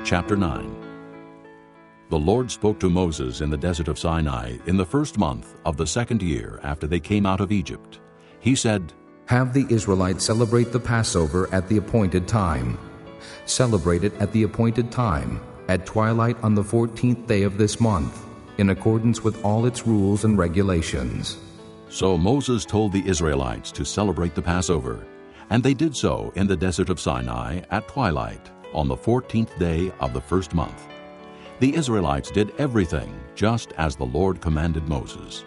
Chapter 9. The Lord spoke to Moses in the desert of Sinai in the first month of the second year after they came out of Egypt. He said, "Have the Israelites celebrate the Passover at the appointed time. Celebrate it at the appointed time, at twilight on the 14th day of this month, in accordance with all its rules and regulations." So Moses told the Israelites to celebrate the Passover, and they did so in the desert of Sinai at twilight on the 14th day of the first month. The Israelites did everything just as the Lord commanded Moses.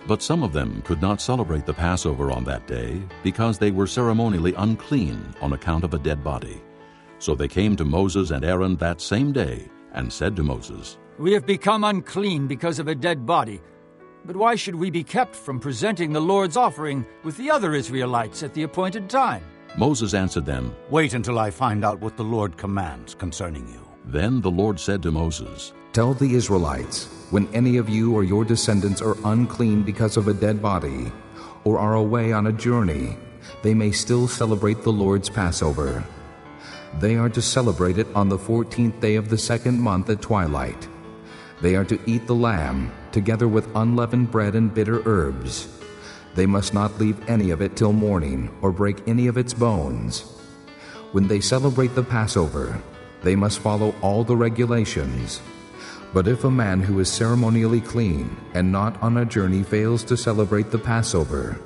But some of them could not celebrate the Passover on that day because they were ceremonially unclean on account of a dead body. So they came to Moses and Aaron that same day and said to Moses, "We have become unclean because of a dead body. But why should we be kept from presenting the Lord's offering with the other Israelites at the appointed time?" Moses answered them, "Wait until I find out what the Lord commands concerning you." Then the Lord said to Moses, "Tell the Israelites, when any of you or your descendants are unclean because of a dead body, or are away on a journey, they may still celebrate the Lord's Passover. They are to celebrate it on the 14th day of the second month at twilight. They are to eat the lamb, together with unleavened bread and bitter herbs. They must not leave any of it till morning, or break any of its bones. When they celebrate the Passover, they must follow all the regulations. But if a man who is ceremonially clean and not on a journey fails to celebrate the Passover,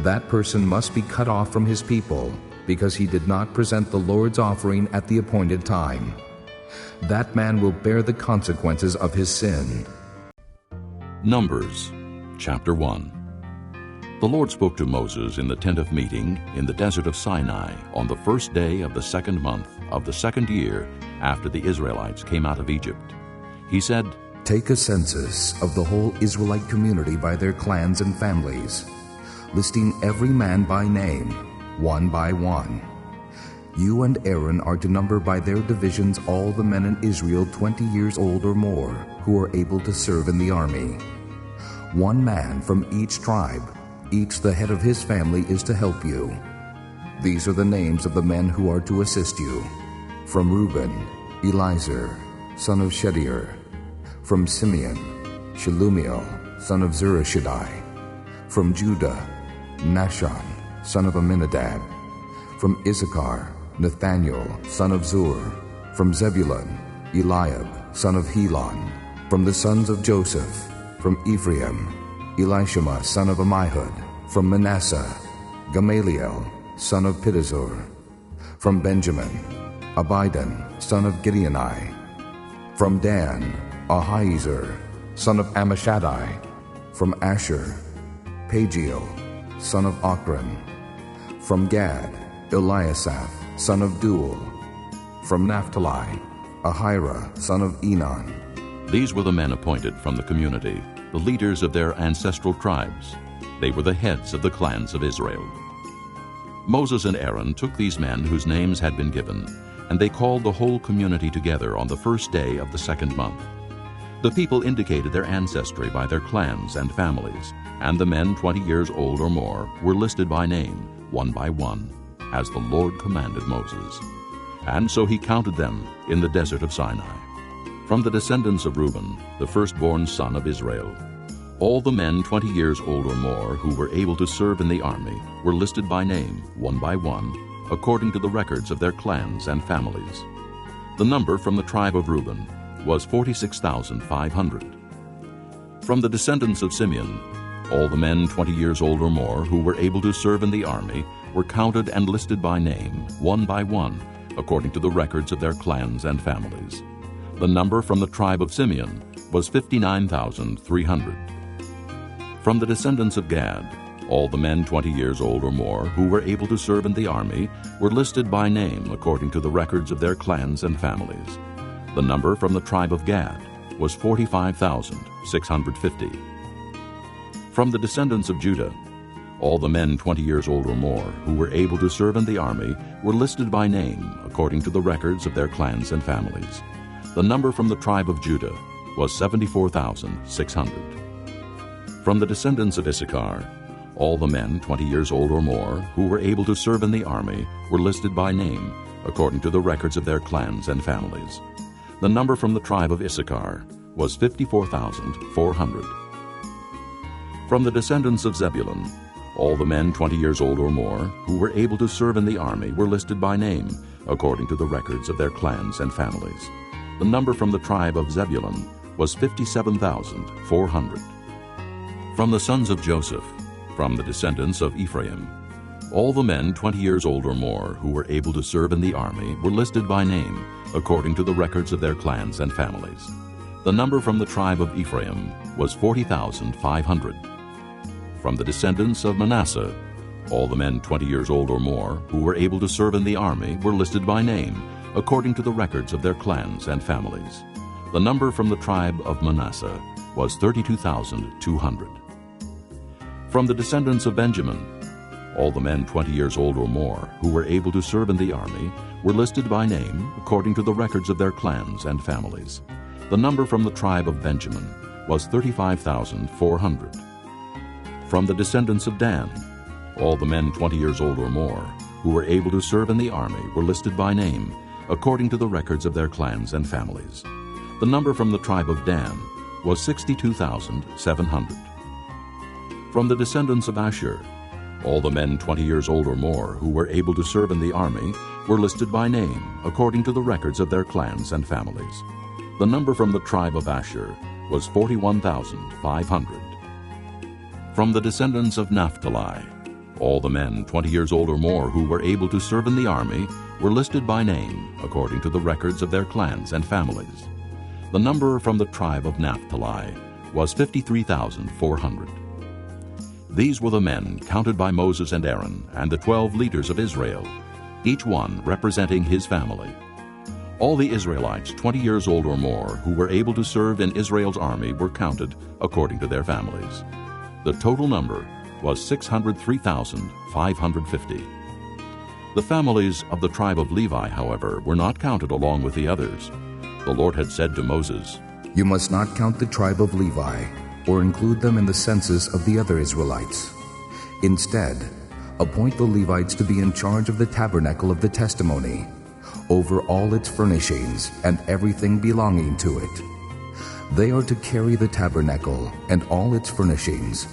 that person must be cut off from his people, because he did not present the Lord's offering at the appointed time. That man will bear the consequences of his sin." Numbers, chapter 1. The Lord spoke to Moses in the tent of meeting in the desert of Sinai on the first day of the second month of the second year after the Israelites came out of Egypt. He said, "Take a census of the whole Israelite community by their clans and families, listing every man by name, one by one. You and Aaron are to number by their divisions all the men in Israel 20 years old or more who are able to serve in the army. One man from each tribe, each the head of his family, is to help you. These are the names of the men who are to assist you. From Reuben, Elizur, son of Shedeur. From Simeon, Shelumiel, son of Zurishaddai. From Judah, Nashon, son of Amminadab. From Issachar, Nathaniel, son of Zur. From Zebulun, Eliab, son of Helon. From the sons of Joseph, from Ephraim, Elishama, son of Ammihud. From Manasseh, Gamaliel, son of Pedazur. From Benjamin, Abidan, son of Gideoni. From Dan, Ahiezer, son of Ammishaddai. From Asher, Pagiel, son of Ochran. From Gad, Eliasaph, son of Duel. From Naphtali, Ahira, son of Enon." These were the men appointed from the community, the leaders of their ancestral tribes. They were the heads of the clans of Israel. Moses and Aaron took these men whose names had been given, and they called the whole community together on the first day of the second month. The people indicated their ancestry by their clans and families, and the men 20 years old or more were listed by name, one by one, as the Lord commanded Moses. And so he counted them in the desert of Sinai. From the descendants of Reuben, the firstborn son of Israel, all the men 20 years old or more who were able to serve in the army were listed by name, one by one, according to the records of their clans and families. The number from the tribe of Reuben was 46,500. From the descendants of Simeon, all the men 20 years old or more who were able to serve in the army were counted and listed by name, one by one, according to the records of their clans and families. The number from the tribe of Simeon was 59,300. From the descendants of Gad, all the men 20 years old or more who were able to serve in the army were listed by name according to the records of their clans and families. The number from the tribe of Gad was 45,650. From the descendants of Judah, all the men 20 years old or more who were able to serve in the army were listed by name according to the records of their clans and families. The number from the tribe of Judah was 74,600. From the descendants of Issachar, all the men 20 years old or more who were able to serve in the army were listed by name according to the records of their clans and families. The number from the tribe of Issachar was 54,400. From the descendants of Zebulun, all the men 20 years old or more who were able to serve in the army were listed by name, according to the records of their clans and families. The number from the tribe of Zebulun was 57,400. From the sons of Joseph, from the descendants of Ephraim, all the men 20 years old or more who were able to serve in the army were listed by name, according to the records of their clans and families. The number from the tribe of Ephraim was 40,500. From the descendants of Manasseh, all the men 20 years old or more who were able to serve in the army were listed by name, according to the records of their clans and families. The number from the tribe of Manasseh was 32,200. From the descendants of Benjamin, all the men 20 years old or more who were able to serve in the army were listed by name, according to the records of their clans and families. The number from the tribe of Benjamin was 35,400. From the descendants of Dan, all the men 20 years old or more who were able to serve in the army were listed by name, according to the records of their clans and families. The number from the tribe of Dan was 62,700. From the descendants of Asher, all the men 20 years old or more who were able to serve in the army were listed by name, according to the records of their clans and families. The number from the tribe of Asher was 41,500. From the descendants of Naphtali, all the men 20 years old or more who were able to serve in the army were listed by name, according to the records of their clans and families. The number from the tribe of Naphtali was 53,400. These were the men counted by Moses and Aaron and the 12 leaders of Israel, each one representing his family. All the Israelites 20 years old or more who were able to serve in Israel's army were counted according to their families. The total number was 603,550. The families of the tribe of Levi, however, were not counted along with the others. The Lord had said to Moses, You must not count the tribe of Levi, or include them in the census of the other Israelites. Instead, appoint the Levites to be in charge of the tabernacle of the testimony, over all its furnishings and everything belonging to it. They are to carry the tabernacle and all its furnishings.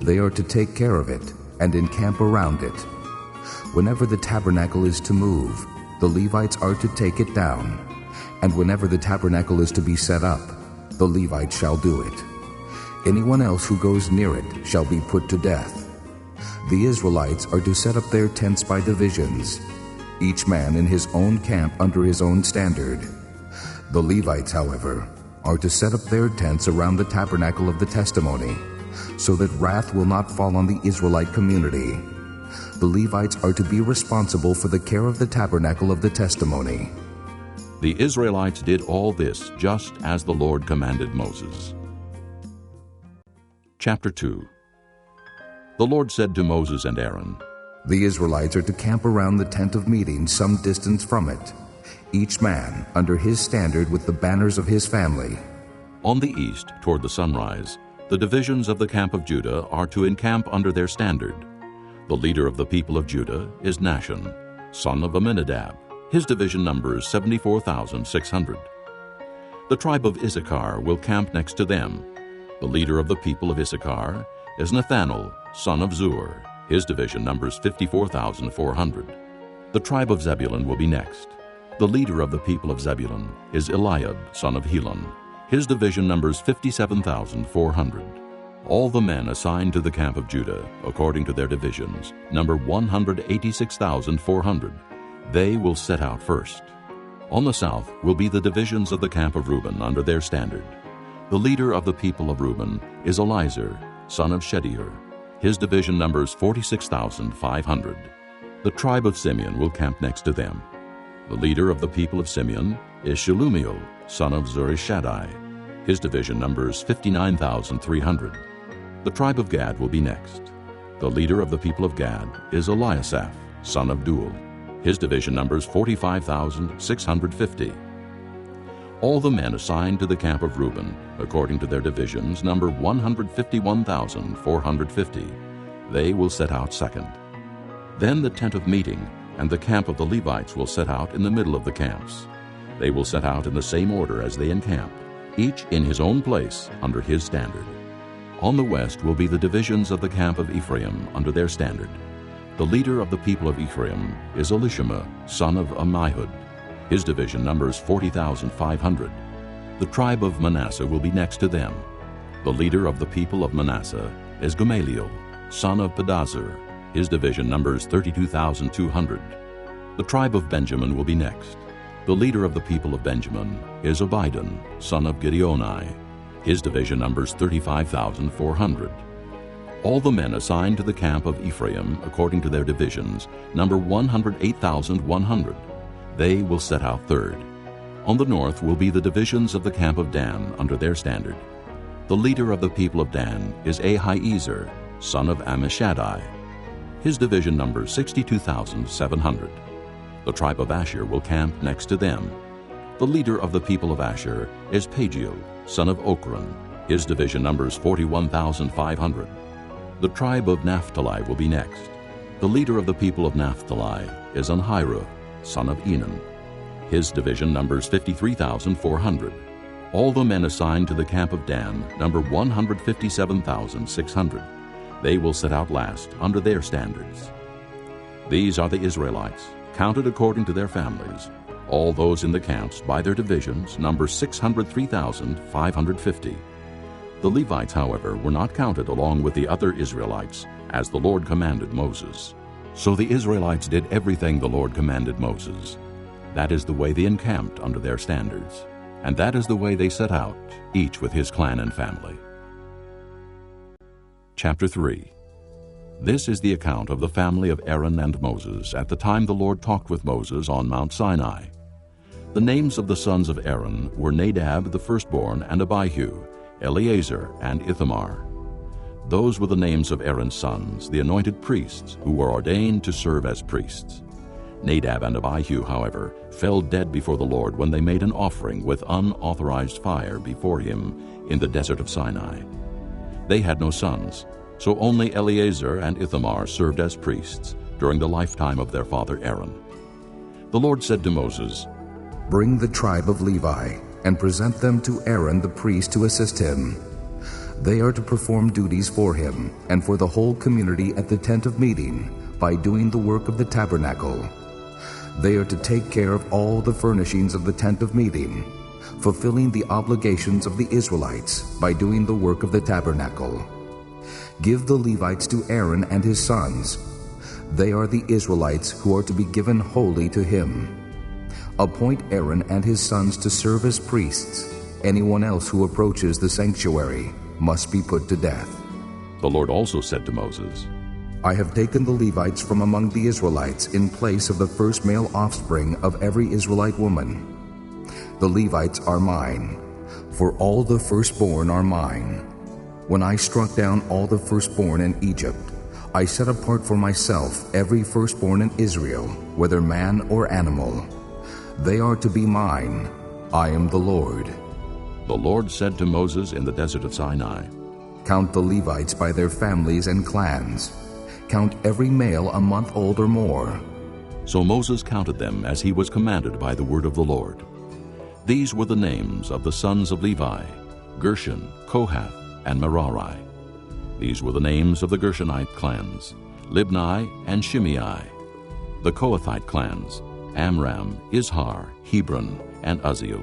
They are to take care of it and encamp around it. Whenever the tabernacle is to move, the Levites are to take it down, and whenever the tabernacle is to be set up, the Levites shall do it. Anyone else who goes near it shall be put to death. The Israelites are to set up their tents by divisions, each man in his own camp under his own standard. The Levites, however, are to set up their tents around the tabernacle of the testimony, so that wrath will not fall on the Israelite community. The Levites are to be responsible for the care of the tabernacle of the testimony. The Israelites did all this just as the Lord commanded Moses. Chapter 2. The Lord said to Moses and Aaron, The Israelites are to camp around the tent of meeting some distance from it, each man under his standard with the banners of his family. On the east, toward the sunrise, the divisions of the camp of Judah are to encamp under their standard. The leader of the people of Judah is Nahshon, son of Amminadab. His division numbers 74,600. The tribe of Issachar will camp next to them. The leader of the people of Issachar is Nathanael, son of Zur. His division numbers 54,400. The tribe of Zebulun will be next. The leader of the people of Zebulun is Eliab, son of Helon. His division numbers 57,400. All the men assigned to the camp of Judah, according to their divisions, number 186,400. They will set out first. On the south will be the divisions of the camp of Reuben under their standard. The leader of the people of Reuben is Elizur, son of Shedeur. His division numbers 46,500. The tribe of Simeon will camp next to them. The leader of the people of Simeon is Shelumiel, son of Zurishaddai. His division numbers 59,300. The tribe of Gad will be next. The leader of the people of Gad is Eliasaph, son of Duel. His division numbers 45,650. All the men assigned to the camp of Reuben, according to their divisions, number 151,450. They will set out second. Then the tent of meeting and the camp of the Levites will set out in the middle of the camps. They will set out in the same order as they encamp, each in his own place under his standard. On the west will be the divisions of the camp of Ephraim under their standard. The leader of the people of Ephraim is Elishama, son of Ammihud. His division numbers 40,500. The tribe of Manasseh will be next to them. The leader of the people of Manasseh is Gamaliel, son of Pedazur. His division numbers 32,200. The tribe of Benjamin will be next. The leader of the people of Benjamin is Abidan, son of Gideoni. His division numbers 35,400. All the men assigned to the camp of Ephraim, according to their divisions, number 108,100. They will set out third. On the north will be the divisions of the camp of Dan under their standard. The leader of the people of Dan is Ahiezer, son of Ammishaddai. His division numbers 62,700. The tribe of Asher will camp next to them. The leader of the people of Asher is Pagiel, son of Ochran. His division numbers 41,500. The tribe of Naphtali will be next. The leader of the people of Naphtali is Anhirah, son of Enan. His division numbers 53,400. All the men assigned to the camp of Dan number 157,600. They will set out last under their standards. These are the Israelites, counted according to their families. All those in the camps by their divisions number 603,550. The Levites, however, were not counted along with the other Israelites, as the Lord commanded Moses. So the Israelites did everything the Lord commanded Moses. That is the way they encamped under their standards, and that is the way they set out, each with his clan and family. Chapter 3. This is the account of the family of Aaron and Moses at the time the Lord talked with Moses on Mount Sinai. The names of the sons of Aaron were Nadab the firstborn and Abihu, Eleazar and Ithamar. Those were the names of Aaron's sons, the anointed priests, who were ordained to serve as priests. Nadab and Abihu, however, fell dead before the Lord when they made an offering with unauthorized fire before him in the desert of Sinai. They had no sons, so only Eleazar and Ithamar served as priests during the lifetime of their father Aaron. The Lord said to Moses, "Bring the tribe of Levi and present them to Aaron the priest to assist him. They are to perform duties for him and for the whole community at the tent of meeting by doing the work of the tabernacle. They are to take care of all the furnishings of the tent of meeting, fulfilling the obligations of the Israelites by doing the work of the tabernacle. Give the Levites to Aaron and his sons. They are the Israelites who are to be given wholly to him. Appoint Aaron and his sons to serve as priests. Anyone else who approaches the sanctuary must be put to death." The Lord also said to Moses, "I have taken the Levites from among the Israelites in place of the first male offspring of every Israelite woman. The Levites are mine, for all the firstborn are mine. When I struck down all the firstborn in Egypt, I set apart for myself every firstborn in Israel, whether man or animal. They are to be mine. I am the Lord." The Lord said to Moses in the desert of Sinai, "Count the Levites by their families and clans. Count every male a month old or more." So Moses counted them as he was commanded by the word of the Lord. These were the names of the sons of Levi: Gershon, Kohath, and Merari. These were the names of the Gershonite clans: Libni and Shimei. The Kohathite clans: Amram, Izhar, Hebron, and Uzziel.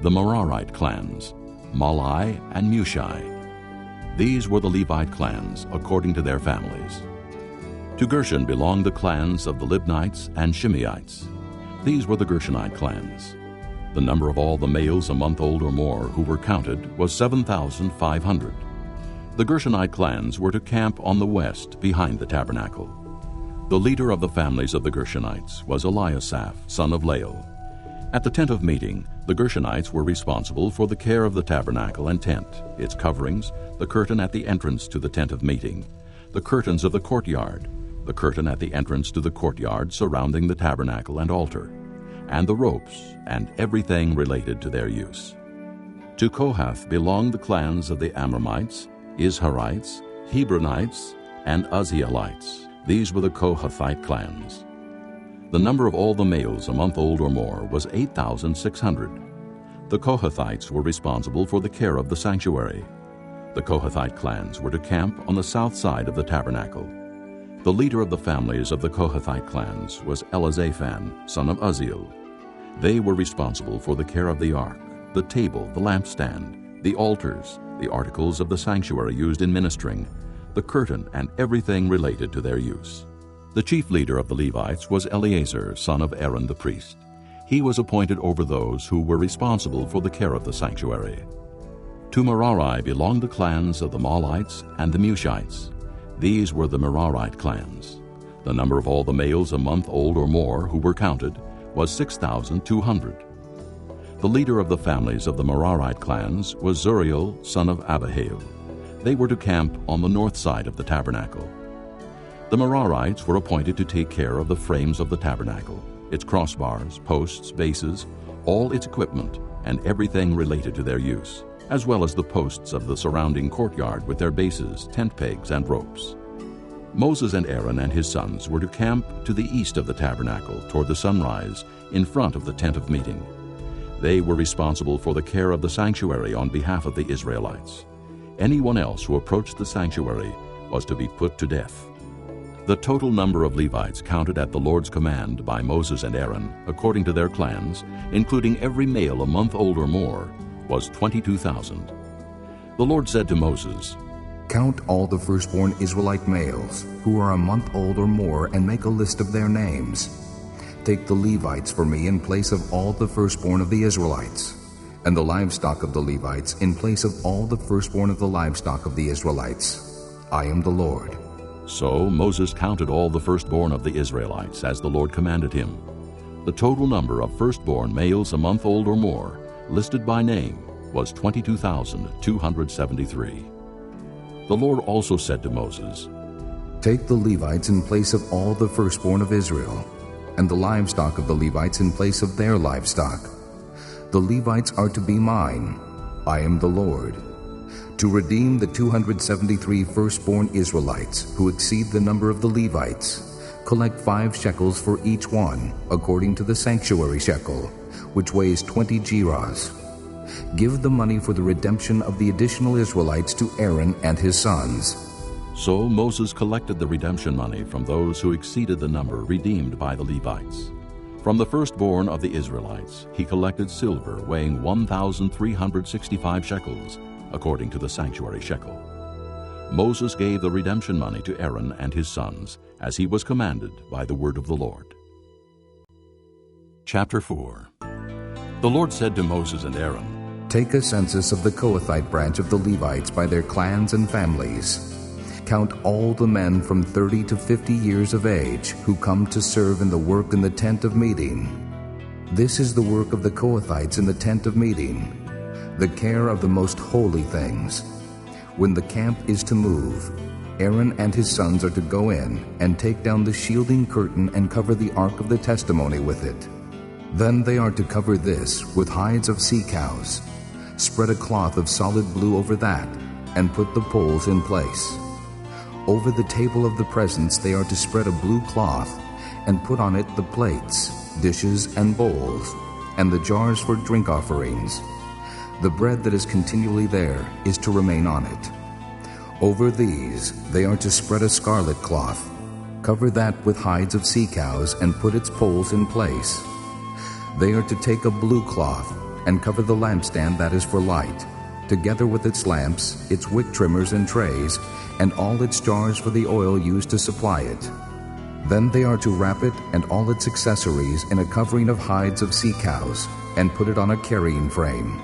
The Merarite clans: Malai and Mushai. These were the Levite clans according to their families. To Gershon belonged the clans of the Libnites and Shimeites. These were the Gershonite clans. The number of all the males a month old or more who were counted was 7,500. The Gershonite clans were to camp on the west behind the tabernacle. The leader of the families of the Gershonites was Eliasaph, son of Lael. At the tent of meeting, the Gershonites were responsible for the care of the tabernacle and tent, its coverings, the curtain at the entrance to the tent of meeting, the curtains of the courtyard, the curtain at the entrance to the courtyard surrounding the tabernacle and altar, and the ropes and everything related to their use. To Kohath belonged the clans of the Amramites, Izharites, Hebronites, and Uzzielites. These were the Kohathite clans. The number of all the males a month old or more was 8,600. The Kohathites were responsible for the care of the sanctuary. The Kohathite clans were to camp on the south side of the tabernacle. The leader of the families of the Kohathite clans was Elizaphan, son of Uzziel. They were responsible for the care of the ark, the table, the lampstand, the altars, the articles of the sanctuary used in ministering, the curtain, and everything related to their use. The chief leader of the Levites was Eleazar, son of Aaron the priest. He was appointed over those who were responsible for the care of the sanctuary. To Merari belonged the clans of the Mahlites and the Mushites. These were the Merarite clans. The number of all the males a month old or more who were counted was 6,200. The leader of the families of the Merarite clans was Zuriel, son of Abihail. They were to camp on the north side of the tabernacle. The Merarites were appointed to take care of the frames of the tabernacle, its crossbars, posts, bases, all its equipment, and everything related to their use, as well as the posts of the surrounding courtyard with their bases, tent pegs, and ropes. Moses and Aaron and his sons were to camp to the east of the tabernacle toward the sunrise in front of the tent of meeting. They were responsible for the care of the sanctuary on behalf of the Israelites. Anyone else who approached the sanctuary was to be put to death. The total number of Levites counted at the Lord's command by Moses and Aaron, according to their clans, including every male a month old or more, was 22,000. The Lord said to Moses, Count all the firstborn Israelite males who are a month old or more and make a list of their names. Take the Levites for me in place of all the firstborn of the Israelites, and the livestock of the Levites in place of all the firstborn of the livestock of the Israelites. I am the Lord. So Moses counted all the firstborn of the Israelites as the Lord commanded him. The total number of firstborn males a month old or more, listed by name, was 22,273. The Lord also said to Moses, Take the Levites in place of all the firstborn of Israel, and the livestock of the Levites in place of their livestock. The Levites are to be mine. I am the Lord. To redeem the 273 firstborn Israelites who exceed the number of the Levites, collect 5 shekels for each one, according to the sanctuary shekel, which weighs 20 gerahs. Give the money for the redemption of the additional Israelites to Aaron and his sons. So Moses collected the redemption money from those who exceeded the number redeemed by the Levites. From the firstborn of the Israelites, he collected silver weighing 1,365 shekels, according to the sanctuary shekel. Moses gave the redemption money to Aaron and his sons, as he was commanded by the word of the Lord. Chapter 4. The Lord said to Moses and Aaron, Take a census of the Kohathite branch of the Levites by their clans and families. Count all the men from 30 to 50 years of age who come to serve in the work in the tent of meeting. This is the work of the Kohathites in the tent of meeting, the care of the most holy things. When the camp is to move, Aaron and his sons are to go in and take down the shielding curtain and cover the ark of the testimony with it. Then they are to cover this with hides of sea cows. Spread a cloth of solid blue over that, and put the poles in place. Over the table of the presence they are to spread a blue cloth, and put on it the plates, dishes, and bowls, and the jars for drink offerings. The bread that is continually there is to remain on it. Over these they are to spread a scarlet cloth. Cover that with hides of sea cows, and put its poles in place. They are to take a blue cloth and cover the lampstand that is for light, together with its lamps, its wick trimmers and trays, and all its jars for the oil used to supply it. Then they are to wrap it and all its accessories in a covering of hides of sea cows, and put it on a carrying frame.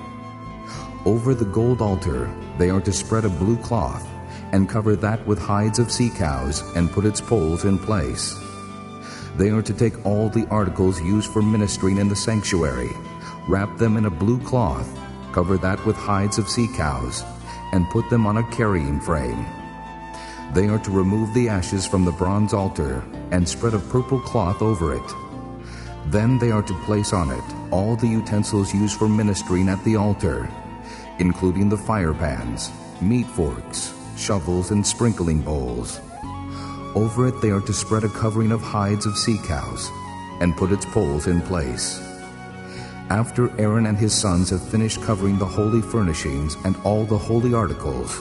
Over the gold altar they are to spread a blue cloth, and cover that with hides of sea cows, and put its poles in place. They are to take all the articles used for ministering in the sanctuary, wrap them in a blue cloth, cover that with hides of sea cows, and put them on a carrying frame. They are to remove the ashes from the bronze altar, and spread a purple cloth over it. Then they are to place on it all the utensils used for ministering at the altar, including the fire pans, meat forks, shovels, and sprinkling bowls. Over it they are to spread a covering of hides of sea cows. and put its poles in place. After Aaron and his sons have finished covering the holy furnishings and all the holy articles,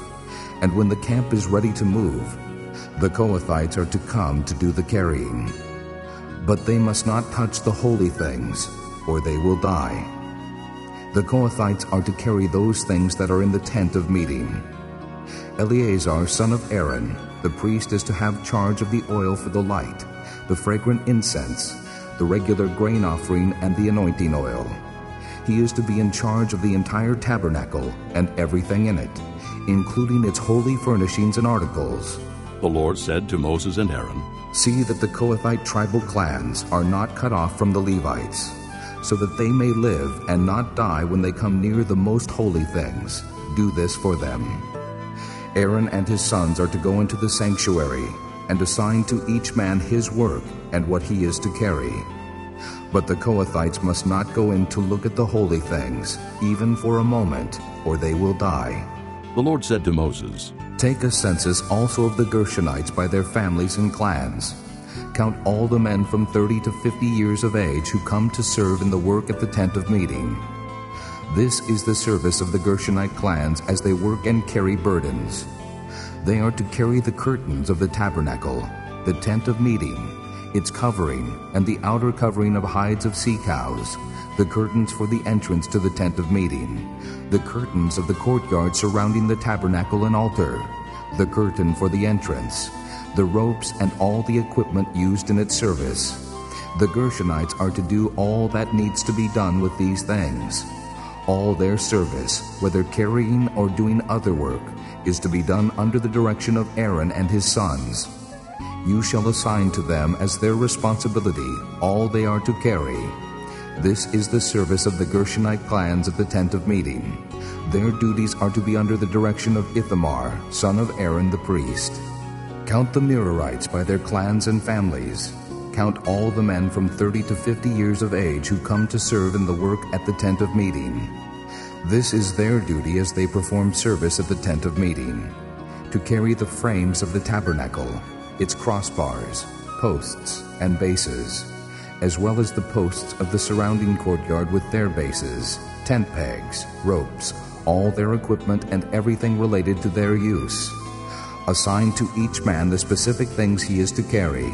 and when the camp is ready to move, the Kohathites are to come to do the carrying. But they must not touch the holy things, or they will die. The Kohathites are to carry those things that are in the tent of meeting. Eleazar, son of Aaron, the priest, is to have charge of the oil for the light, the fragrant incense, the regular grain offering, and the anointing oil. He is to be in charge of the entire tabernacle and everything in it, including its holy furnishings and articles. The Lord said to Moses and Aaron, See that the Kohathite tribal clans are not cut off from the Levites, so that they may live and not die when they come near the most holy things. Do this for them. Aaron and his sons are to go into the sanctuary and assign to each man his work and what he is to carry. But the Kohathites must not go in to look at the holy things, even for a moment, or they will die. The Lord said to Moses, Take a census also of the Gershonites by their families and clans. Count all the men from 30 to 50 years of age who come to serve in the work at the tent of meeting. This is the service of the Gershonite clans as they work and carry burdens. They are to carry the curtains of the tabernacle, the tent of meeting, its covering, and the outer covering of hides of sea cows, the curtains for the entrance to the tent of meeting, the curtains of the courtyard surrounding the tabernacle and altar, the curtain for the entrance, the ropes and all the equipment used in its service. The Gershonites are to do all that needs to be done with these things. All their service, whether carrying or doing other work, is to be done under the direction of Aaron and his sons. You shall assign to them as their responsibility all they are to carry. This is the service of the Gershonite clans at the tent of meeting. Their duties are to be under the direction of Ithamar, son of Aaron the priest. Count the Merarites by their clans and families. Count all the men from 30 to 50 years of age who come to serve in the work at the tent of meeting. This is their duty as they perform service at the tent of meeting, to carry the frames of the tabernacle, its crossbars, posts, and bases, as well as the posts of the surrounding courtyard with their bases, tent pegs, ropes, all their equipment, and everything related to their use. Assign to each man the specific things he is to carry.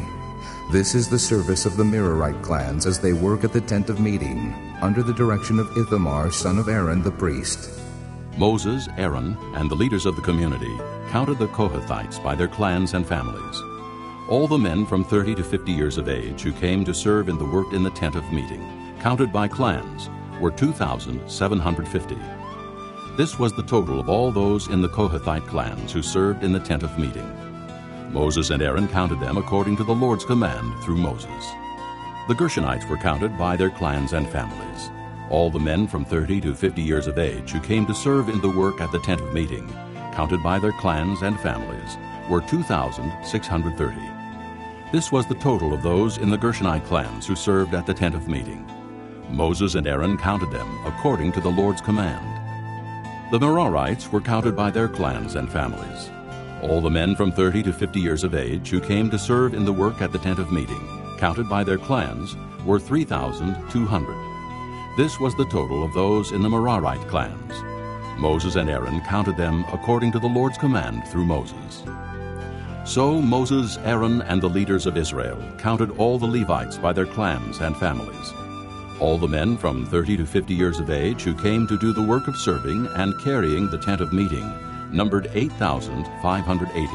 This is the service of the Merarite clans as they work at the tent of meeting, under the direction of Ithamar, son of Aaron the priest. Moses, Aaron, and the leaders of the community counted the Kohathites by their clans and families. All the men from 30 to 50 years of age who came to serve in the work in the tent of meeting, counted by clans, were 2,750. This was the total of all those in the Kohathite clans who served in the tent of meeting. Moses and Aaron counted them according to the Lord's command through Moses. The Gershonites were counted by their clans and families. All the men from 30 to 50 years of age who came to serve in the work at the tent of meeting, counted by their clans and families, were 2,630. This was the total of those in the Gershonite clans who served at the tent of meeting. Moses and Aaron counted them according to the Lord's command. The Merarites were counted by their clans and families. All the men from 30 to 50 years of age who came to serve in the work at the tent of meeting, counted by their clans, were 3,200. This was the total of those in the Merarite clans. Moses and Aaron counted them according to the Lord's command through Moses. So Moses, Aaron, and the leaders of Israel counted all the Levites by their clans and families. All the men from 30 to 50 years of age who came to do the work of serving and carrying the tent of meeting numbered 8,580.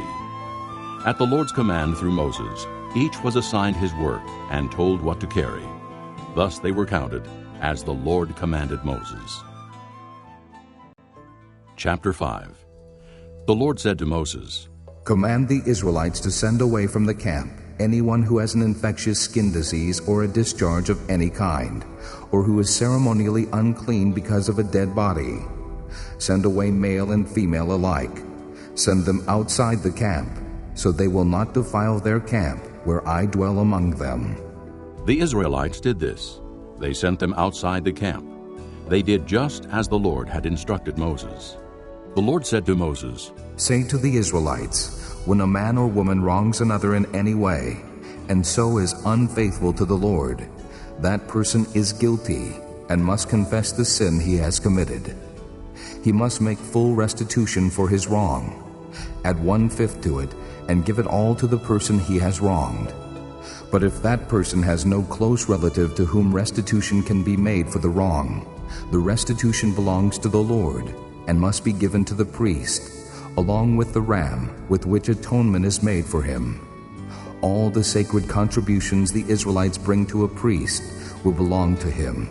At the Lord's command through Moses, each was assigned his work and told what to carry. Thus they were counted as the Lord commanded Moses. Chapter 5. The Lord said to Moses, Command the Israelites to send away from the camp anyone who has an infectious skin disease or a discharge of any kind, or who is ceremonially unclean because of a dead body. Send away male and female alike. Send them outside the camp, so they will not defile their camp where I dwell among them. The Israelites did this. They sent them outside the camp. They did just as the Lord had instructed Moses. The Lord said to Moses, Say to the Israelites, when a man or woman wrongs another in any way, and so is unfaithful to the Lord, that person is guilty and must confess the sin he has committed. He must make full restitution for his wrong, add 1/5 to it, and give it all to the person he has wronged. But if that person has no close relative to whom restitution can be made for the wrong, the restitution belongs to the Lord and must be given to the priest, along with the ram with which atonement is made for him. All the sacred contributions the Israelites bring to a priest will belong to him.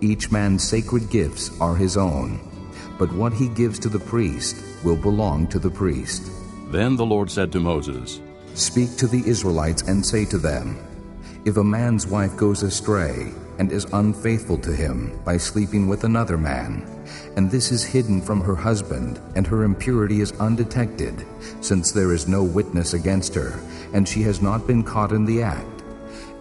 Each man's sacred gifts are his own, but what he gives to the priest will belong to the priest. Then the Lord said to Moses, Speak to the Israelites and say to them, If a man's wife goes astray and is unfaithful to him by sleeping with another man, and this is hidden from her husband, and her impurity is undetected, since there is no witness against her, and she has not been caught in the act,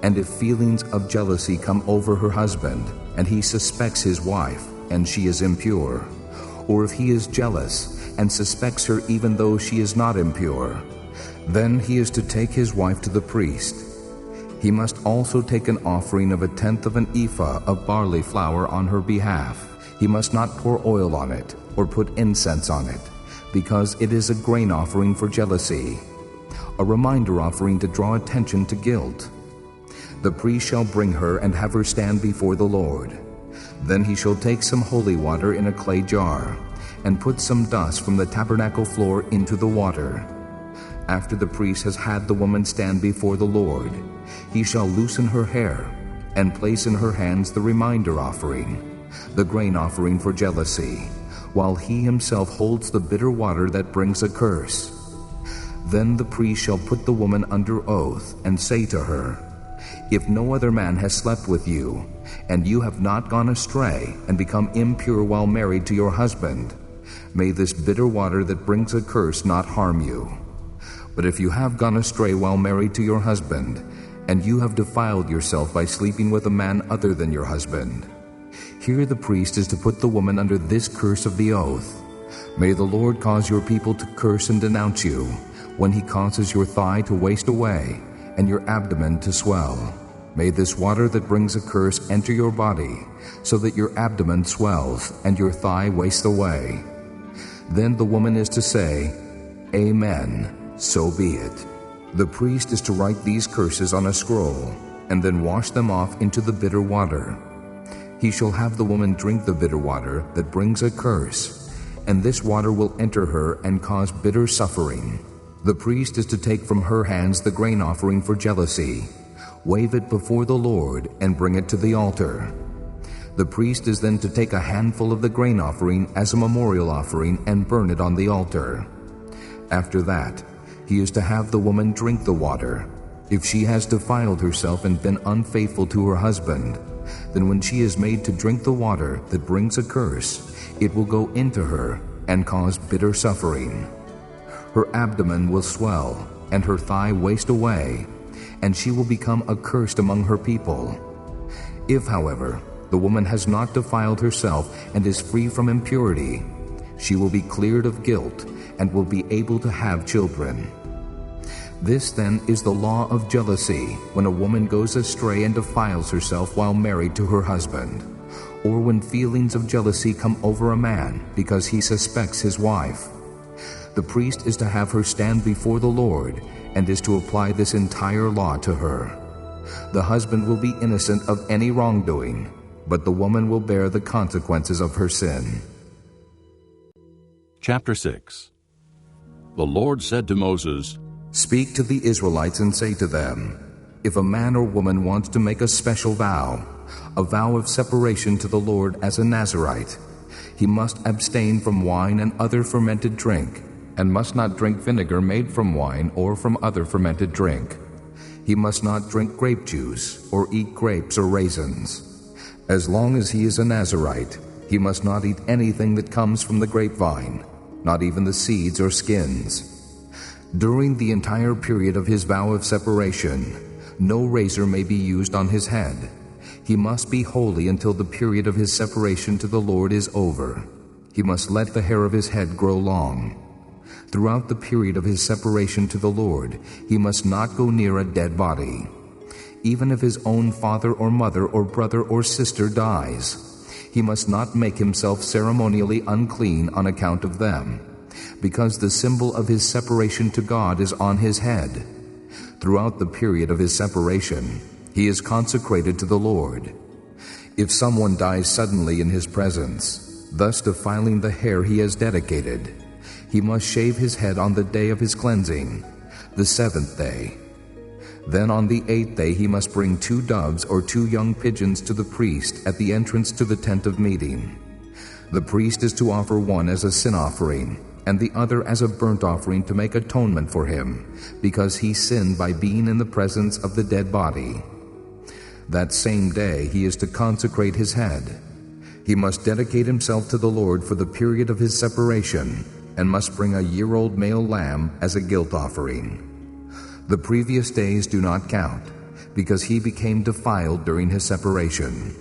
and if feelings of jealousy come over her husband, and he suspects his wife, and she is impure, or if he is jealous and suspects her even though she is not impure, then he is to take his wife to the priest. He must also take an offering of 1/10 of an ephah of barley flour on her behalf. He must not pour oil on it or put incense on it, because it is a grain offering for jealousy, a reminder offering to draw attention to guilt. The priest shall bring her and have her stand before the Lord. Then he shall take some holy water in a clay jar and put some dust from the tabernacle floor into the water. After the priest has had the woman stand before the Lord, he shall loosen her hair and place in her hands the reminder offering, the grain offering for jealousy, while he himself holds the bitter water that brings a curse. Then the priest shall put the woman under oath and say to her, If no other man has slept with you, and you have not gone astray and become impure while married to your husband, may this bitter water that brings a curse not harm you. But if you have gone astray while married to your husband, and you have defiled yourself by sleeping with a man other than your husband, here the priest is to put the woman under this curse of the oath. May the Lord cause your people to curse and denounce you, when he causes your thigh to waste away, and your abdomen to swell. May this water that brings a curse enter your body, so that your abdomen swells, and your thigh wastes away. Then the woman is to say, Amen, so be it. The priest is to write these curses on a scroll, and then wash them off into the bitter water. He shall have the woman drink the bitter water that brings a curse, and this water will enter her and cause bitter suffering. The priest is to take from her hands the grain offering for jealousy, wave it before the Lord, and bring it to the altar. The priest is then to take a handful of the grain offering as a memorial offering and burn it on the altar. After that, he is to have the woman drink the water. If she has defiled herself and been unfaithful to her husband, then when she is made to drink the water that brings a curse, it will go into her and cause bitter suffering. Her abdomen will swell, and her thigh waste away, and she will become accursed among her people. If, however, the woman has not defiled herself and is free from impurity, she will be cleared of guilt and will be able to have children. This then is the law of jealousy, when a woman goes astray and defiles herself while married to her husband, or when feelings of jealousy come over a man because he suspects his wife. The priest is to have her stand before the Lord and is to apply this entire law to her. The husband will be innocent of any wrongdoing, but the woman will bear the consequences of her sin. Chapter 6. The Lord said to Moses, Speak to the Israelites and say to them, If a man or woman wants to make a special vow, a vow of separation to the Lord as a Nazirite, he must abstain from wine and other fermented drink, and must not drink vinegar made from wine or from other fermented drink. He must not drink grape juice or eat grapes or raisins. As long as he is a Nazirite, he must not eat anything that comes from the grapevine, not even the seeds or skins. During the entire period of his vow of separation, no razor may be used on his head. He must be holy until the period of his separation to the Lord is over. He must let the hair of his head grow long. Throughout the period of his separation to the Lord, he must not go near a dead body. even if his own father or mother or brother or sister dies. He must not make himself ceremonially unclean on account of them, because the symbol of his separation to God is on his head. Throughout the period of his separation, he is consecrated to the Lord. If someone dies suddenly in his presence, thus defiling the hair he has dedicated, he must shave his head on the day of his cleansing, the seventh day. Then on the 8th day he must bring 2 doves or 2 young pigeons to the priest at the entrance to the tent of meeting. The priest is to offer one as a sin offering, and the other as a burnt offering to make atonement for him, because he sinned by being in the presence of the dead body. That same day he is to consecrate his head. He must dedicate himself to the Lord for the period of his separation, and must bring a year-old male lamb as a guilt offering. The previous days do not count, because he became defiled during his separation.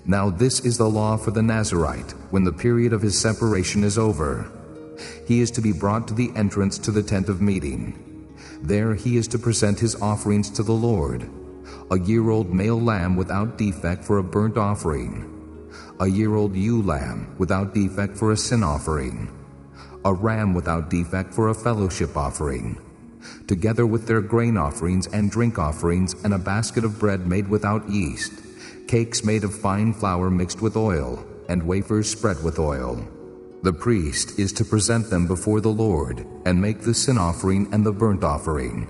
Now this is the law for the Nazirite when the period of his separation is over. He is to be brought to the entrance to the tent of meeting. There he is to present his offerings to the Lord: a year-old male lamb without defect for a burnt offering, a year-old ewe lamb without defect for a sin offering, a ram without defect for a fellowship offering, together with their grain offerings and drink offerings, and a basket of bread made without yeast, cakes made of fine flour mixed with oil, and wafers spread with oil. The priest is to present them before the Lord, and make the sin offering and the burnt offering.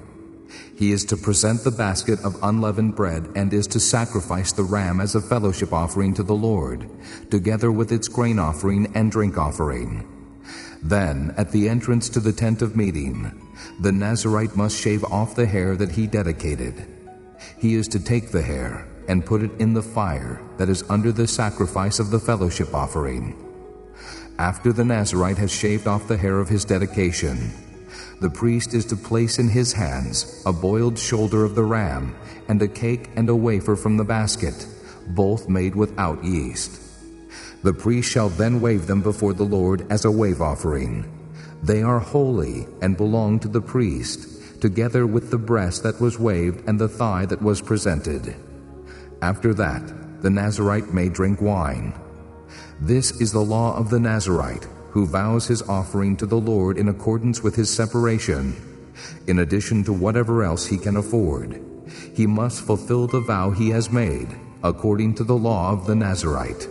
He is to present the basket of unleavened bread, and is to sacrifice the ram as a fellowship offering to the Lord, together with its grain offering and drink offering. Then, at the entrance to the tent of meeting, the Nazirite must shave off the hair that he dedicated. He is to take the hair and put it in the fire that is under the sacrifice of the fellowship offering. After the Nazirite has shaved off the hair of his dedication, the priest is to place in his hands a boiled shoulder of the ram and a cake and a wafer from the basket, both made without yeast. The priest shall then wave them before the Lord as a wave offering. They are holy and belong to the priest, together with the breast that was waved and the thigh that was presented. After that, the Nazirite may drink wine. This is the law of the Nazirite, who vows his offering to the Lord in accordance with his separation, in addition to whatever else he can afford. He must fulfill the vow he has made, according to the law of the Nazirite.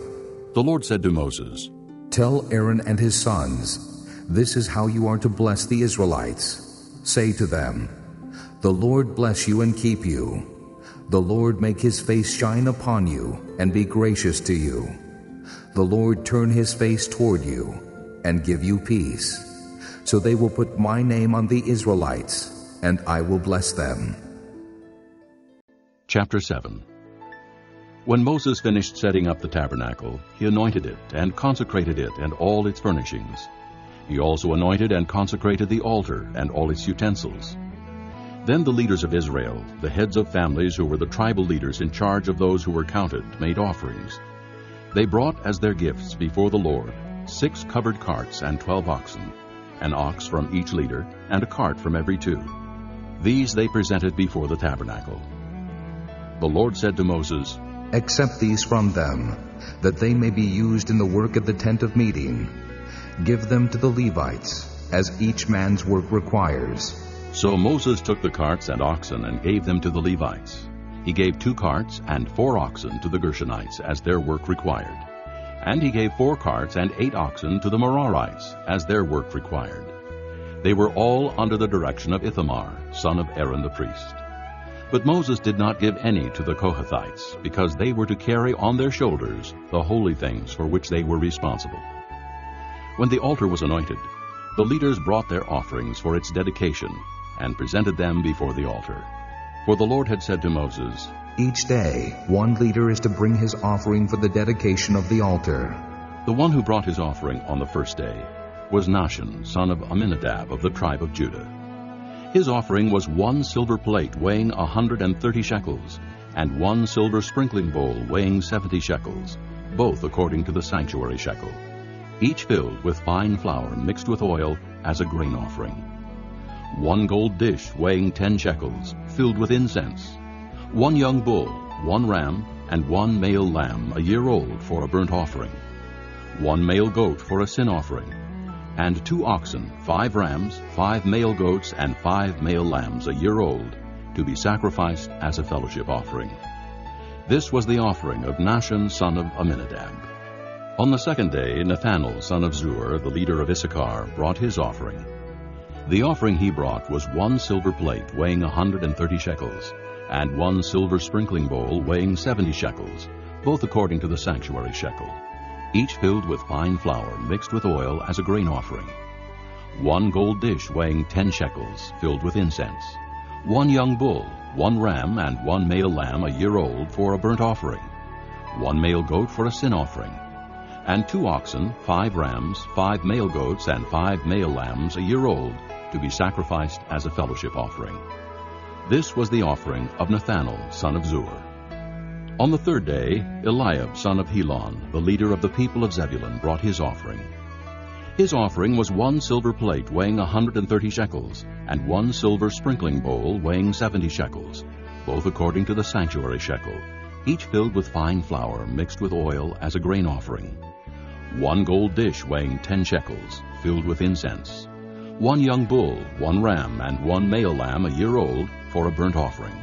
The Lord said to Moses, "Tell Aaron and his sons, this is how you are to bless the Israelites. Say to them, 'The Lord bless you and keep you. The Lord make his face shine upon you and be gracious to you. The Lord turn his face toward you and give you peace.' So they will put my name on the Israelites, and I will bless them." Chapter 7. When Moses finished setting up the tabernacle, he anointed it and consecrated it and all its furnishings. He also anointed and consecrated the altar and all its utensils. Then the leaders of Israel, the heads of families who were the tribal leaders in charge of those who were counted, made offerings. They brought as their gifts before the Lord 6 covered carts and 12 oxen, an ox from each leader, and a cart from every 2. These they presented before the tabernacle. The Lord said to Moses, "Accept these from them, that they may be used in the work of the tent of meeting. Give them to the Levites, as each man's work requires." So Moses took the carts and oxen and gave them to the Levites. He gave 2 carts and 4 oxen to the Gershonites as their work required. And he gave 4 carts and 8 oxen to the Merarites as their work required. They were all under the direction of Ithamar, son of Aaron the priest. But Moses did not give any to the Kohathites, because they were to carry on their shoulders the holy things for which they were responsible. When the altar was anointed, the leaders brought their offerings for its dedication and presented them before the altar. For the Lord had said to Moses, "Each day one leader is to bring his offering for the dedication of the altar." The one who brought his offering on the first day was Nahshon, son of Amminadab of the tribe of Judah. His offering was 1 silver plate weighing 130 shekels, and 1 silver sprinkling bowl weighing 70 shekels, both according to the sanctuary shekel, each filled with fine flour mixed with oil as a grain offering. 1 gold dish weighing 10 shekels, filled with incense. 1 young bull, 1 ram, and 1 male lamb a year old for a burnt offering, 1 male goat for a sin offering, and 2 oxen, 5 rams, 5 male goats, and 5 male lambs a year old, to be sacrificed as a fellowship offering. This was the offering of Nahshon son of Amminadab. On the second day, Nathanael son of Zuar, the leader of Issachar, brought his offering. The offering he brought was 1 silver plate weighing 130 shekels, and 1 silver sprinkling bowl weighing 70 shekels, both according to the sanctuary shekel, each filled with fine flour mixed with oil as a grain offering. 1 gold dish weighing 10 shekels, filled with incense. 1 young bull, 1 ram, and 1 male lamb a year old for a burnt offering. 1 male goat for a sin offering. And 2 oxen, 5 rams, 5 male goats, and 5 male lambs a year old, to be sacrificed as a fellowship offering. This was the offering of Nathanael son of Zuar. On the third day, Eliab son of Helon, the leader of the people of Zebulun, brought his offering. His offering was 1 silver plate weighing 130 shekels, and 1 silver sprinkling bowl weighing 70 shekels, both according to the sanctuary shekel, each filled with fine flour mixed with oil as a grain offering. 1 gold dish weighing 10 shekels, filled with incense. 1 young bull, 1 ram, and 1 male lamb a year old for a burnt offering.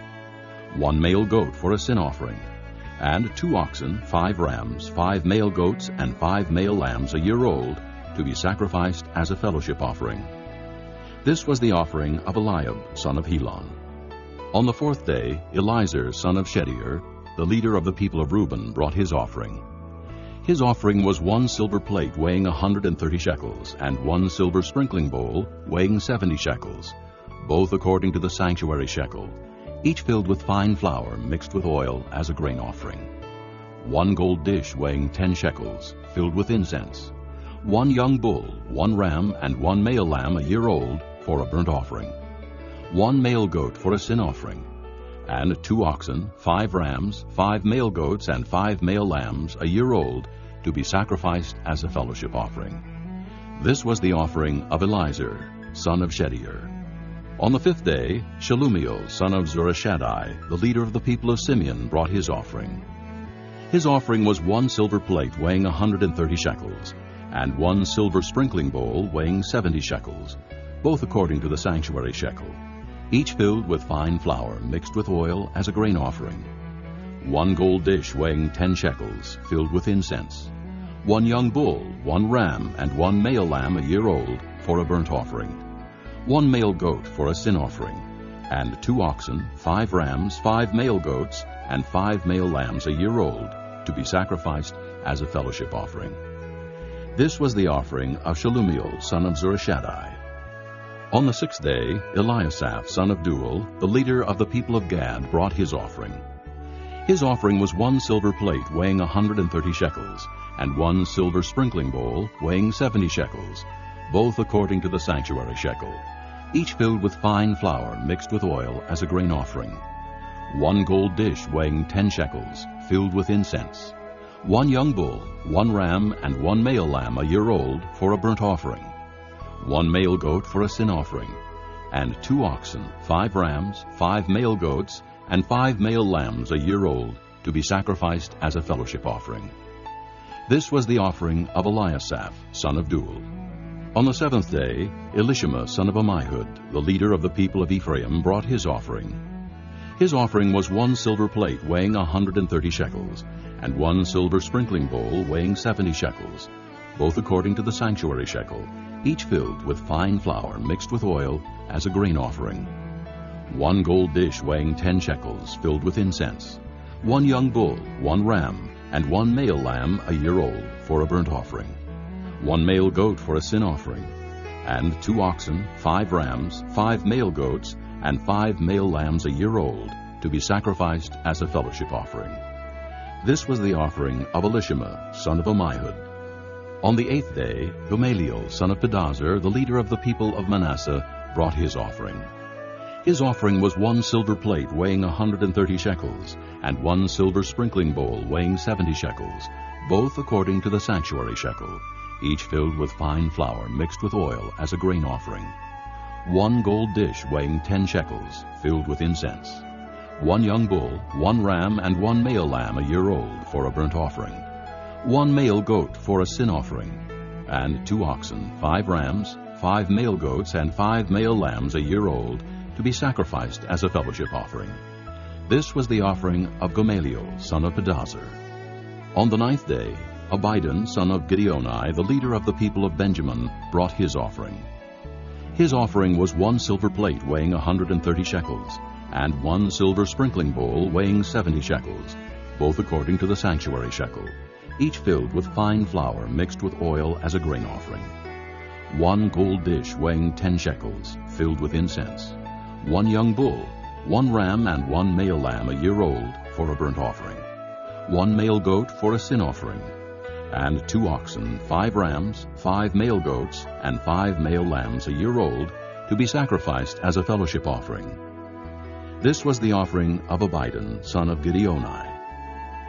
1 male goat for a sin offering. And 2 oxen, 5 rams, 5 male goats, and 5 male lambs a year old, to be sacrificed as a fellowship offering. This was the offering of Eliab son of Helon. On the fourth day, Elizur son of Shedeur, the leader of the people of Reuben, brought his offering. His offering was 1 silver plate weighing 130 shekels, and 1 silver sprinkling bowl weighing 70 shekels, both according to the sanctuary shekel, each filled with fine flour mixed with oil as a grain offering. 1 gold dish weighing 10 shekels, filled with incense. 1 young bull, 1 ram, and 1 male lamb a year old for a burnt offering. 1 male goat for a sin offering. And 2 oxen, 5 rams, 5 male goats, and 5 male lambs a year old, to be sacrificed as a fellowship offering. This was the offering of Elizur, son of Shedeur. On the fifth day, Shelumiel, son of Zurishaddai, the leader of the people of Simeon, brought his offering. His offering was 1 silver plate weighing 130 shekels, and 1 silver sprinkling bowl weighing 70 shekels, both according to the sanctuary shekel, each filled with fine flour mixed with oil as a grain offering. 1 gold dish weighing 10 shekels, filled with incense. 1 young bull, 1 ram, and 1 male lamb a year old for a burnt offering. 1 male goat for a sin offering, and 2 oxen, 5 rams, 5 male goats, and 5 male lambs a year old, to be sacrificed as a fellowship offering. This was the offering of Shelumiel, son of Zurishaddai. On the sixth day, Eliasaph, son of Deuel, the leader of the people of Gad, brought his offering. His offering was 1 silver plate weighing 130 shekels, and 1 silver sprinkling bowl weighing 70 shekels, both according to the sanctuary shekel, each filled with fine flour mixed with oil as a grain offering. 1 gold dish weighing 10 shekels, filled with incense. 1 young bull, 1 ram, and 1 male lamb a year old for a burnt offering. 1 male goat for a sin offering, and 2 oxen, 5 rams, 5 male goats, and 5 male lambs a year old, to be sacrificed as a fellowship offering. This was the offering of Eliasaph, son of Deuel. On the seventh day, Elishama, son of Ammihud, the leader of the people of Ephraim, brought his offering. His offering was 1 silver plate weighing 130 shekels, and 1 silver sprinkling bowl weighing 70 shekels, both according to the sanctuary shekel, each filled with fine flour mixed with oil as a grain offering. 1 gold dish weighing 10 shekels, filled with incense. 1 young bull, 1 ram, and 1 male lamb a year old for a burnt offering. 1 male goat for a sin offering, and 2 oxen, 5 rams, 5 male goats, and 5 male lambs a year old, to be sacrificed as a fellowship offering. This was the offering of Elishama, son of Ammihud. On the 8th day, Gamaliel, son of Pedazur, the leader of the people of Manasseh, brought his offering. His offering was 1 silver plate weighing 130 shekels, and 1 silver sprinkling bowl weighing 70 shekels, both according to the sanctuary shekel, each filled with fine flour mixed with oil as a grain offering. 1 gold dish weighing 10 shekels, filled with incense. 1 young bull, 1 ram, and 1 male lamb a year old for a burnt offering, 1 male goat for a sin offering, and 2 oxen, 5 rams, 5 male goats, and 5 male lambs a year old to be sacrificed as a fellowship offering. This was the offering of Gamaliel, son of Pedazur. On the 9th day, Abidan, son of Gideoni, the leader of the people of Benjamin, brought his offering. His offering was 1 silver plate weighing 130 shekels, and 1 silver sprinkling bowl weighing 70 shekels, both according to the sanctuary shekel, each filled with fine flour mixed with oil as a grain offering. 1 gold dish weighing 10 shekels, filled with incense, 1 young bull, 1 ram, and 1 male lamb a year old for a burnt offering, 1 male goat for a sin offering, and 2 oxen, 5 rams, 5 male goats, and 5 male lambs a year old to be sacrificed as a fellowship offering. This was the offering of Abidan, son of Gideoni.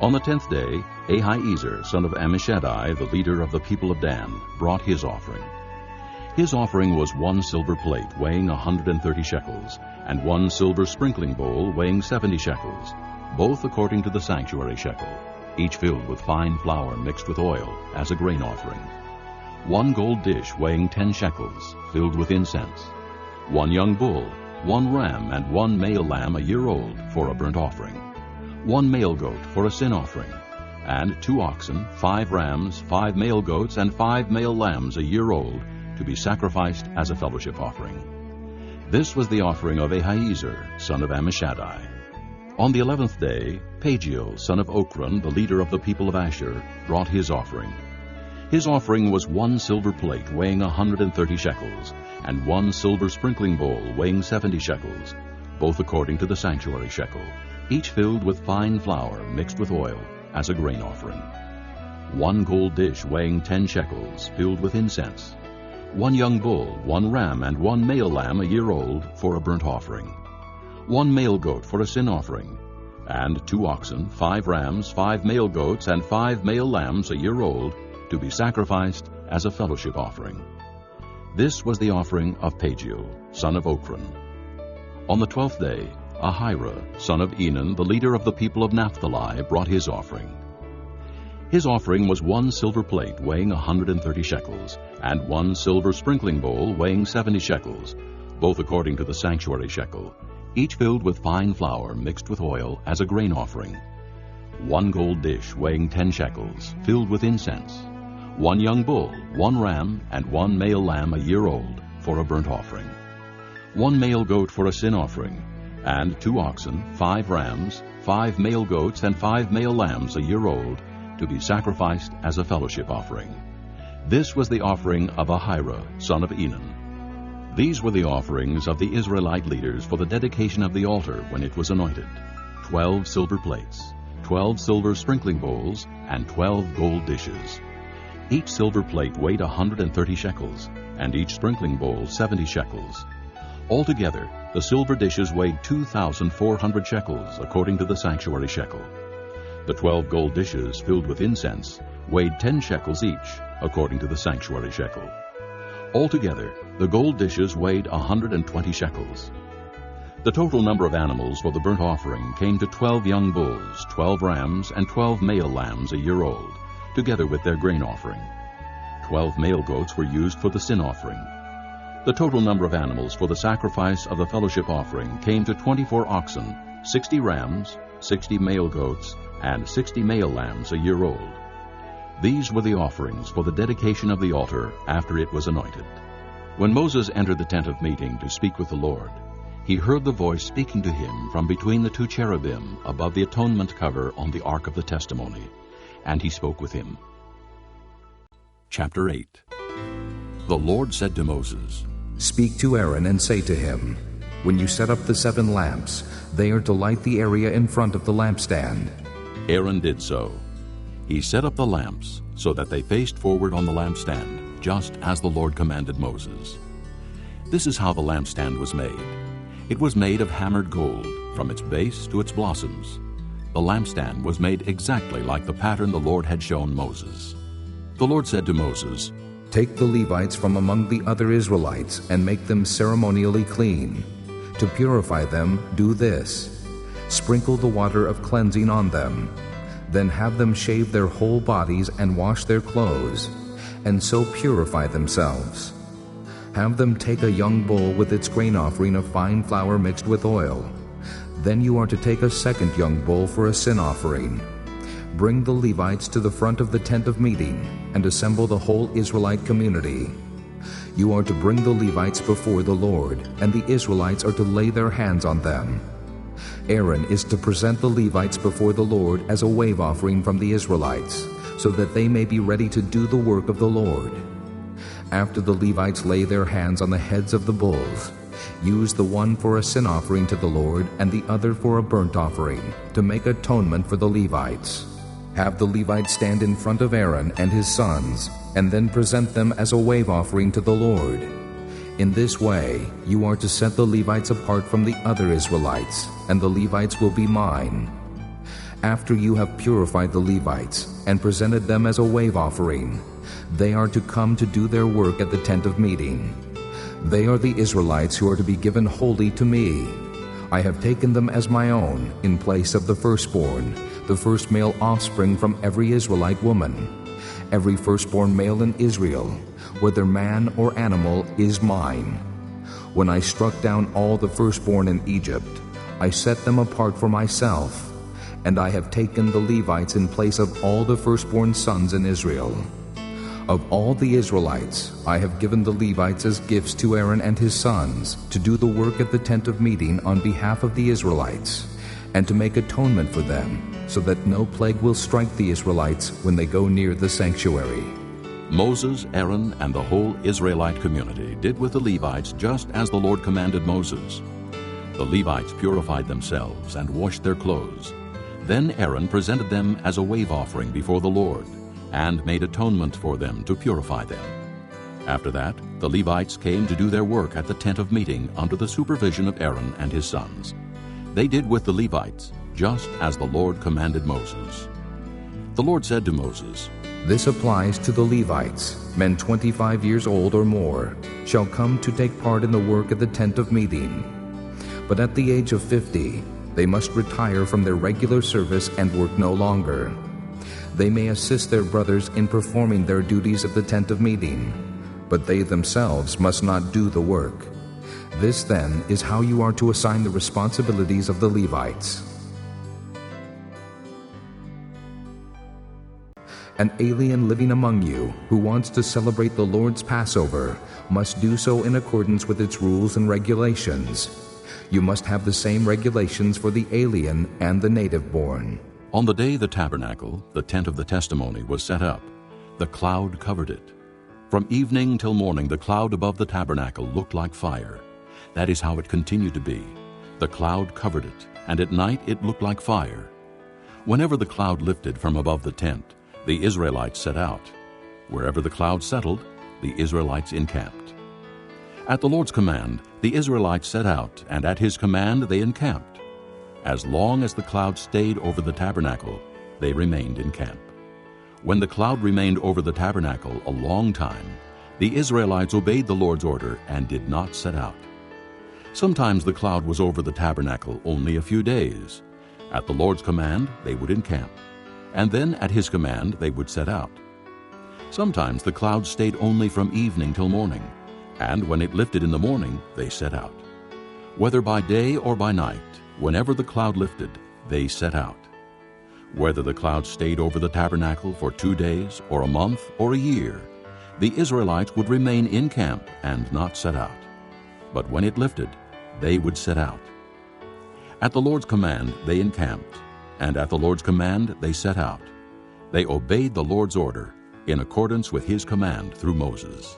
On the 10th day, Ahiezer, son of Ammishaddai, the leader of the people of Dan, brought his offering. His offering was 1 silver plate weighing 130 shekels, and 1 silver sprinkling bowl weighing 70 shekels, both according to the sanctuary shekel, each filled with fine flour mixed with oil as a grain offering. 1 gold dish weighing 10 shekels, filled with incense, 1 young bull, 1 ram, and 1 male lamb a year old for a burnt offering, 1 male goat for a sin offering, and 2 oxen, 5 rams, 5 male goats, and 5 male lambs a year old to be sacrificed as a fellowship offering. This was the offering of Ahiezer, son of Ammishaddai. On the 11th day, Pagiel, son of Ochran, the leader of the people of Asher, brought his offering. His offering was 1 silver plate weighing 130 shekels, and 1 silver sprinkling bowl weighing 70 shekels, both according to the sanctuary shekel, each filled with fine flour mixed with oil as a grain offering. 1 gold dish weighing 10 shekels, filled with incense, 1 young bull, 1 ram, and 1 male lamb a year old for a burnt offering, 1 male goat for a sin offering, and 2 oxen, 5 rams, 5 male goats, and 5 male lambs a year old to be sacrificed as a fellowship offering. This was the offering of Pagiel, son of Ochran. On the 12th day, Ahira, son of Enan, the leader of the people of Naphtali, brought his offering. His offering was 1 silver plate weighing 130 shekels, and 1 silver sprinkling bowl weighing 70 shekels, both according to the sanctuary shekel, each filled with fine flour mixed with oil as a grain offering. 1 gold dish weighing 10 shekels, filled with incense, 1 young bull, 1 ram, and 1 male lamb a year old for a burnt offering, 1 male goat for a sin offering, and 2 oxen, 5 rams, 5 male goats, and 5 male lambs a year old to be sacrificed as a fellowship offering. This was the offering of Ahira, son of Enan. These were the offerings of the Israelite leaders for the dedication of the altar when it was anointed: 12 silver plates, 12 silver sprinkling bowls, and 12 gold dishes. Each silver plate weighed 130 shekels, and each sprinkling bowl 70 shekels. Altogether, the silver dishes weighed 2,400 shekels, according to the sanctuary shekel. The 12 gold dishes filled with incense weighed 10 shekels each, according to the sanctuary shekel. Altogether, the gold dishes weighed 120 shekels. The total number of animals for the burnt offering came to 12 young bulls, 12 rams, and 12 male lambs a year old, together with their grain offering. 12 male goats were used for the sin offering. The total number of animals for the sacrifice of the fellowship offering came to 24 oxen, 60 rams, 60 male goats, and 60 male lambs a year old. These were the offerings for the dedication of the altar after it was anointed. When Moses entered the tent of meeting to speak with the Lord, he heard the voice speaking to him from between the 2 cherubim above the atonement cover on the ark of the testimony, and he spoke with him. Chapter 8. The Lord said to Moses, "Speak to Aaron and say to him, when you set up the 7 lamps, they are to light the area in front of the lampstand." Aaron did so. He set up the lamps so that they faced forward on the lampstand, just as the Lord commanded Moses. This is how the lampstand was made. It was made of hammered gold, from its base to its blossoms. The lampstand was made exactly like the pattern the Lord had shown Moses. The Lord said to Moses, "Take the Levites from among the other Israelites and make them ceremonially clean. To purify them, do this: Sprinkle the water of cleansing on them. Then have them shave their whole bodies and wash their clothes, and so purify themselves. Have them take a young bull with its grain offering of fine flour mixed with oil. Then you are to take a second young bull for a sin offering. Bring the Levites to the front of the tent of meeting, and assemble the whole Israelite community. You are to bring the Levites before the Lord, and the Israelites are to lay their hands on them. Aaron is to present the Levites before the Lord as a wave offering from the Israelites, so that they may be ready to do the work of the Lord. After the Levites lay their hands on the heads of the bulls, use the one for a sin offering to the Lord and the other for a burnt offering, to make atonement for the Levites. Have the Levites stand in front of Aaron and his sons, and then present them as a wave offering to the Lord. In this way, you are to set the Levites apart from the other Israelites, and the Levites will be mine. After you have purified the Levites and presented them as a wave offering, they are to come to do their work at the tent of meeting. They are the Israelites who are to be given wholly to me. I have taken them as my own in place of the firstborn, the first male offspring from every Israelite woman. Every firstborn male in Israel, whether man or animal, is mine. When I struck down all the firstborn in Egypt, I set them apart for myself, and I have taken the Levites in place of all the firstborn sons in Israel. Of all the Israelites, I have given the Levites as gifts to Aaron and his sons to do the work at the tent of meeting on behalf of the Israelites, and to make atonement for them, so that no plague will strike the Israelites when they go near the sanctuary. Moses, Aaron, and the whole Israelite community did with the Levites just as the Lord commanded Moses. The Levites purified themselves and washed their clothes. Then Aaron presented them as a wave offering before the Lord, and made atonement for them to purify them. After that, the Levites came to do their work at the tent of meeting under the supervision of Aaron and his sons. They did with the Levites just as the Lord commanded Moses. The Lord said to Moses, This applies to the Levites. Men 25 years old or more shall come to take part in the work at the tent of meeting. But at the age of 50, they must retire from their regular service and work no longer. They may assist their brothers in performing their duties at the tent of meeting, but they themselves must not do the work. This, then, is how you are to assign the responsibilities of the Levites. An alien living among you who wants to celebrate the Lord's Passover must do so in accordance with its rules and regulations. You must have the same regulations for the alien and the native-born. On the day the tabernacle, the tent of the testimony, was set up, the cloud covered it. From evening till morning the cloud above the tabernacle looked like fire. That is how it continued to be. The cloud covered it, and at night it looked like fire. Whenever the cloud lifted from above the tent, the Israelites set out. Wherever the cloud settled, the Israelites encamped. At the Lord's command, the Israelites set out, and at his command they encamped. As long as the cloud stayed over the tabernacle, they remained in camp. When the cloud remained over the tabernacle a long time, the Israelites obeyed the Lord's order and did not set out. Sometimes the cloud was over the tabernacle only a few days. At the Lord's command, they would encamp, and then at his command they would set out. Sometimes the cloud stayed only from evening till morning, and when it lifted in the morning, they set out. Whether by day or by night, whenever the cloud lifted, they set out. Whether the cloud stayed over the tabernacle for 2 days, or a month, or a year, the Israelites would remain in camp and not set out. But when it lifted, they would set out. At the Lord's command they encamped, and at the Lord's command they set out. They obeyed the Lord's order in accordance with his command through Moses.